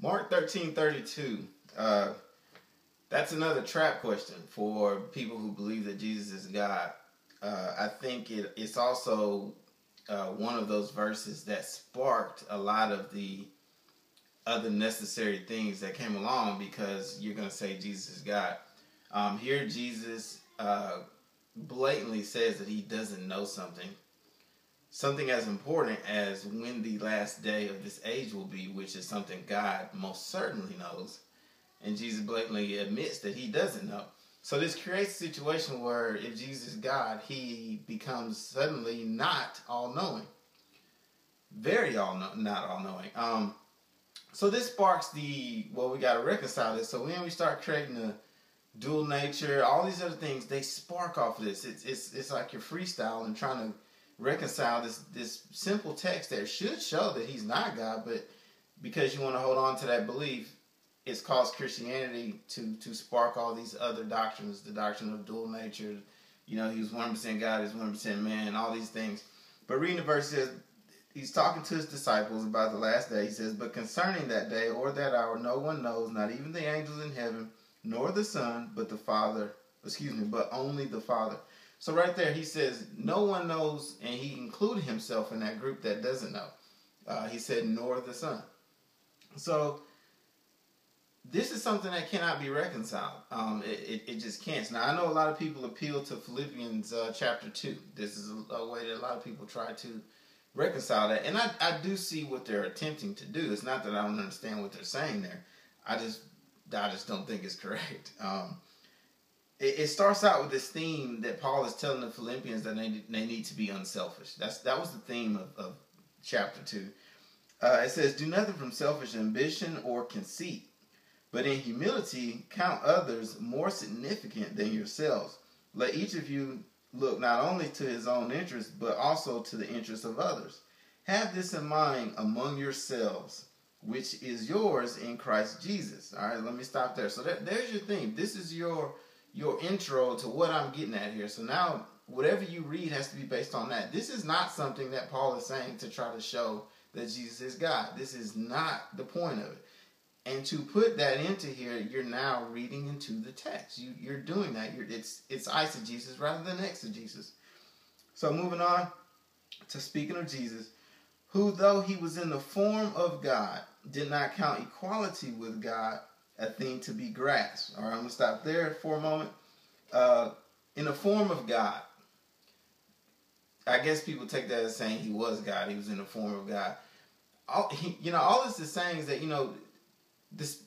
Mark 13:32. That's another trap question for people who believe that Jesus is God. I think it's also one of those verses that sparked a lot of the other necessary things that came along, because you're going to say Jesus is God. Here Jesus blatantly says that he doesn't know something as important as when the last day of this age will be, which is something God most certainly knows. And Jesus blatantly admits that he doesn't know. So this creates a situation where if Jesus is God, he becomes suddenly not all-knowing. Not all-knowing. So this sparks we got to reconcile this. So when we start creating a dual nature, all these other things, they spark off of this. It's like you're freestyle and trying to reconcile this simple text that should show that he's not God, but because you want to hold on to that belief, it's caused Christianity to spark all these other doctrines, the doctrine of dual nature. He was 100% God, he's 100% man, all these things. But reading the verse says, he's talking to his disciples about the last day. He says, but concerning that day or that hour, no one knows, not even the angels in heaven, nor the Son, but only the Father. So right there, he says, no one knows, and he included himself in that group that doesn't know. He said, nor the Son. So this is something that cannot be reconciled. It just can't. Now, I know a lot of people appeal to Philippians chapter 2. This is a way that a lot of people try to reconcile that. And I do see what they're attempting to do. It's not that I don't understand what they're saying there. I just don't think it's correct. It starts out with this theme that Paul is telling the Philippians that they need to be unselfish. That was the theme of chapter 2. It says, do nothing from selfish ambition or conceit, but in humility count others more significant than yourselves. Let each of you look not only to his own interest, but also to the interest of others. Have this in mind among yourselves, which is yours in Christ Jesus. All right, let me stop there. So there's your theme. This is your intro to what I'm getting at here. So now, whatever you read has to be based on that. This is not something that Paul is saying to try to show that Jesus is God. This is not the point of it. And to put that into here, you're now reading into the text. You're doing that. It's eisegesis rather than exegesis. So moving on to speaking of Jesus, who though he was in the form of God, did not count equality with God a thing to be grasped. All right, I'm going to stop there for a moment. In the form of God, I guess people take that as saying he was God. He was in the form of God. All this is saying is that, this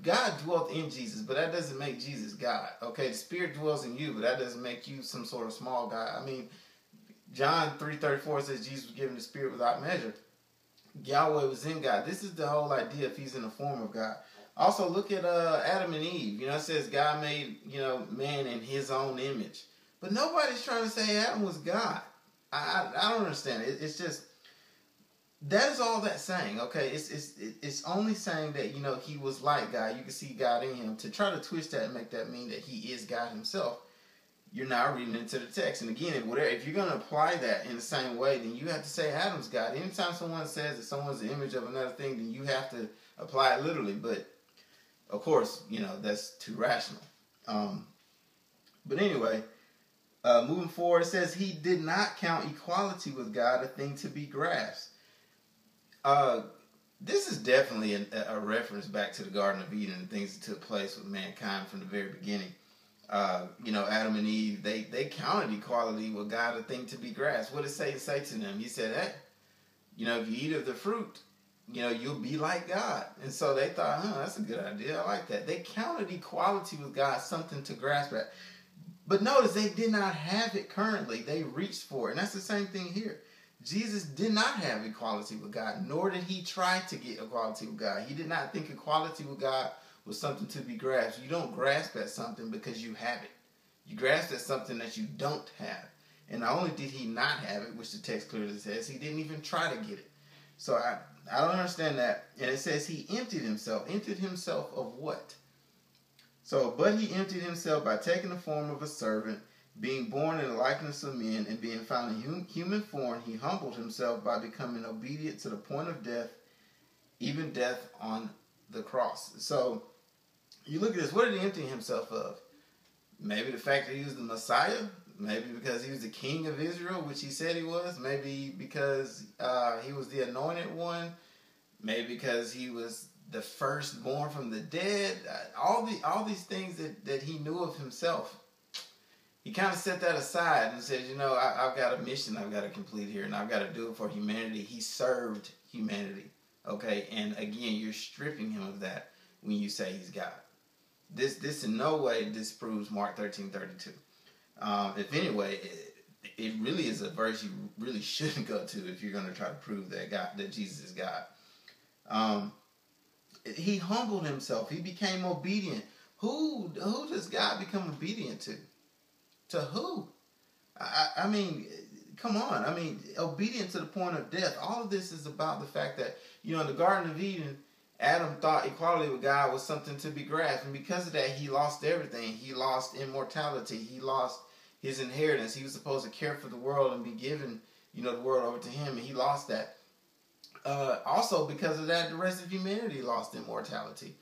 God dwelt in Jesus, but that doesn't make Jesus God. Okay, the Spirit dwells in you, but that doesn't make you some sort of small God. I mean, John 3:34 says Jesus was given the Spirit without measure. Yahweh was in God. This is the whole idea if he's in the form of God. Also, look at Adam and Eve. It says God made, man in his own image. But nobody's trying to say Adam was God. I don't understand it. It's just, that is all that's saying, okay? It's only saying that, he was like God. You can see God in him. To try to twist that and make that mean that he is God himself, you're now reading into the text. And again, if you're going to apply that in the same way, then you have to say Adam's God. Anytime someone says that someone's the image of another thing, then you have to apply it literally. But, of course, that's too rational. But anyway, moving forward, it says he did not count equality with God a thing to be grasped. This is definitely a reference back to the Garden of Eden and things that took place with mankind from the very beginning. Adam and Eve, they counted equality with God a thing to be grasped. What did Satan say to them? He said, hey, if you eat of the fruit, you'll be like God. And so they thought, that's a good idea. I like that. They counted equality with God something to grasp at. But notice they did not have it currently. They reached for it. And that's the same thing here. Jesus did not have equality with God, nor did he try to get equality with God. He did not think equality with God was something to be grasped. You don't grasp at something because you have it. You grasp at something that you don't have. And not only did he not have it, which the text clearly says, he didn't even try to get it. So I don't understand that. And it says he emptied himself. Emptied himself of what? So, but he emptied himself by taking the form of a servant, being born in the likeness of men, and being found in human form, he humbled himself by becoming obedient to the point of death, even death on the cross. So you look at this, what did he empty himself of? Maybe the fact that he was the Messiah. Maybe because he was the king of Israel, which he said he was. Maybe because he was the anointed one. Maybe because he was the firstborn from the dead. All these things that he knew of himself. He kind of set that aside and said, I've got a mission I've got to complete here, and I've got to do it for humanity. He served humanity. Okay, and again, you're stripping him of that when you say he's God. This in no way disproves Mark 13:32. If anyway, it really is a verse you really shouldn't go to if you're going to try to prove that Jesus is God. He humbled himself. He became obedient. Who does God become obedient to? To who? I mean, come on. I mean, obedient to the point of death. All of this is about the fact that, in the Garden of Eden, Adam thought equality with God was something to be grasped. And because of that, he lost everything. He lost immortality. He lost his inheritance. He was supposed to care for the world and be given, the world over to him. And he lost that. Also, because of that, the rest of humanity lost immortality.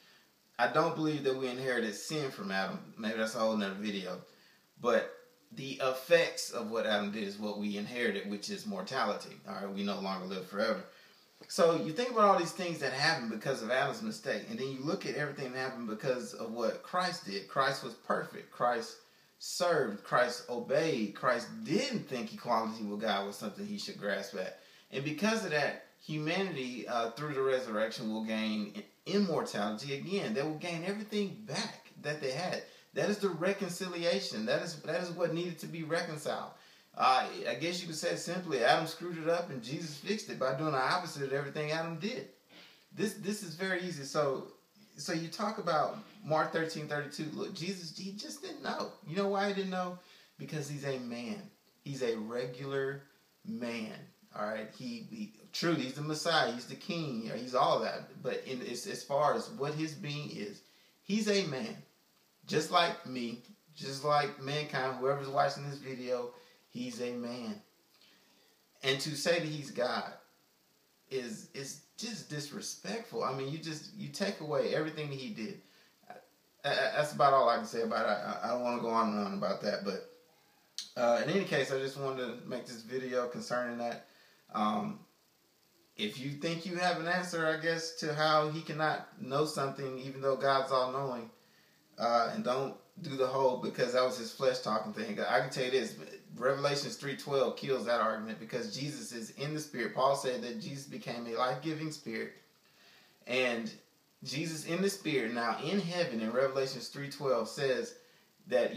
I don't believe that we inherited sin from Adam. Maybe that's a whole nother video. But the effects of what Adam did is what we inherited, which is mortality. All right, we no longer live forever. So you think about all these things that happened because of Adam's mistake, and then you look at everything that happened because of what Christ did. Christ was perfect. Christ served. Christ obeyed. Christ didn't think equality with God was something he should grasp at. And because of that, humanity, through the resurrection, will gain immortality again. They will gain everything back that they had. That is the reconciliation. That is what needed to be reconciled. I guess you could say simply, Adam screwed it up and Jesus fixed it by doing the opposite of everything Adam did. This is very easy. So you talk about Mark 13:32. Look, Jesus, he just didn't know. You know why he didn't know? Because he's a man. He's a regular man. All right. Truly, he's the Messiah. He's the King. He's all that. But as far as what his being is, he's a man. Just like me, just like mankind, whoever's watching this video, he's a man. And to say that he's God is just disrespectful. I mean, you take away everything that he did. That's about all I can say about it. I don't want to go on and on about that. But in any case, I just wanted to make this video concerning that. If you think you have an answer, I guess, to how he cannot know something, even though God's all-knowing, and don't do the whole because that was his flesh talking thing. I can tell you this, Revelations 3:12 kills that argument because Jesus is in the Spirit. Paul said that Jesus became a life-giving Spirit. And Jesus in the Spirit, now in heaven, in Revelations 3:12 says that,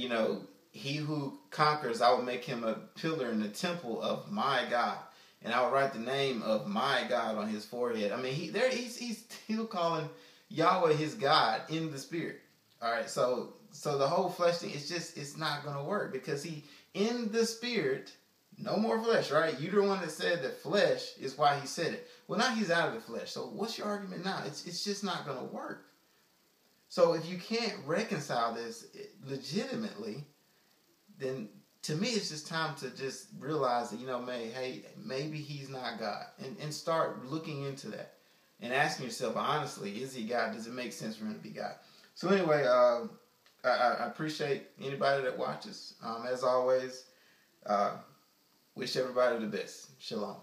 he who conquers, I will make him a pillar in the temple of my God. And I will write the name of my God on his forehead. I mean, he's still calling Yahweh his God in the Spirit. All right, so the whole flesh thing, it's not going to work because he, in the Spirit, no more flesh, right? You're the one that said that flesh is why he said it. Well, now he's out of the flesh. So what's your argument now? It's just not going to work. So if you can't reconcile this legitimately, then to me it's just time to just realize that, maybe he's not God. And start looking into that and asking yourself, honestly, is he God? Does it make sense for him to be God? So anyway, I appreciate anybody that watches. As always, wish everybody the best. Shalom.